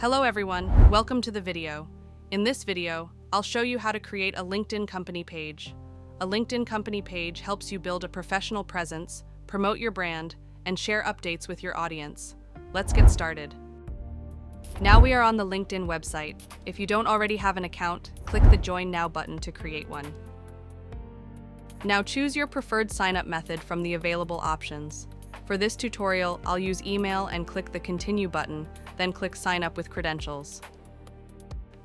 Hello everyone, welcome to the video. In this video, I'll show you how to create a LinkedIn company page. A LinkedIn company page helps you build a professional presence, promote your brand, and share updates with your audience. Let's get started. Now we are on the LinkedIn website. If you don't already have an account, click the Join Now button to create one. Now choose your preferred sign-up method from the available options. For this tutorial, I'll use email and click the Continue button, then click Sign Up with Credentials.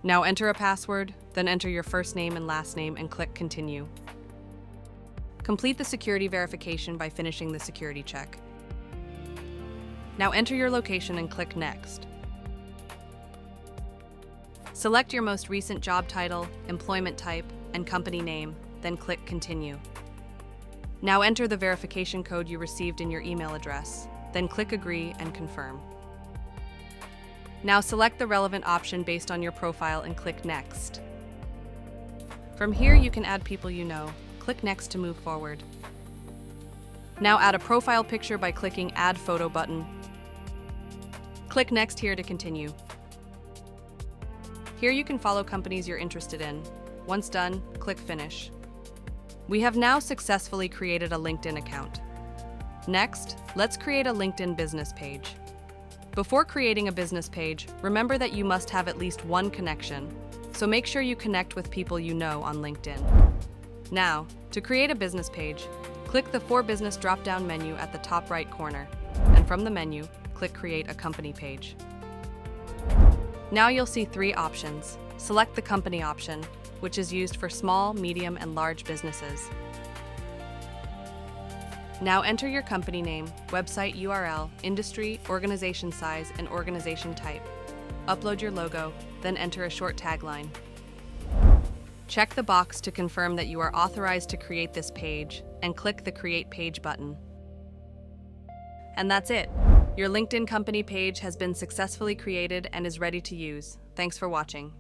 Now enter a password, then enter your first name and last name and click Continue. Complete the security verification by finishing the security check. Now enter your location and click Next. Select your most recent job title, employment type, and company name, then click Continue. Now enter the verification code you received in your email address, then click Agree and Confirm. Now select the relevant option based on your profile and click Next. From here you can add people you know. Click Next to move forward. Now add a profile picture by clicking Add Photo button. Click Next here to continue. Here you can follow companies you're interested in. Once done, click Finish. We have now successfully created a LinkedIn account. Next, let's create a LinkedIn business page. Before creating a business page, remember that you must have at least one connection, so make sure you connect with people you know on LinkedIn. Now, to create a business page, click the For Business drop-down menu at the top right corner, and from the menu, click Create a Company Page. Now you'll see three options. Select the company option, which is used for small, medium, and large businesses. Now enter your company name, website URL, industry, organization size, and organization type. Upload your logo, then enter a short tagline. Check the box to confirm that you are authorized to create this page, and click the Create Page button. And that's it. Your LinkedIn company page has been successfully created and is ready to use. Thanks for watching.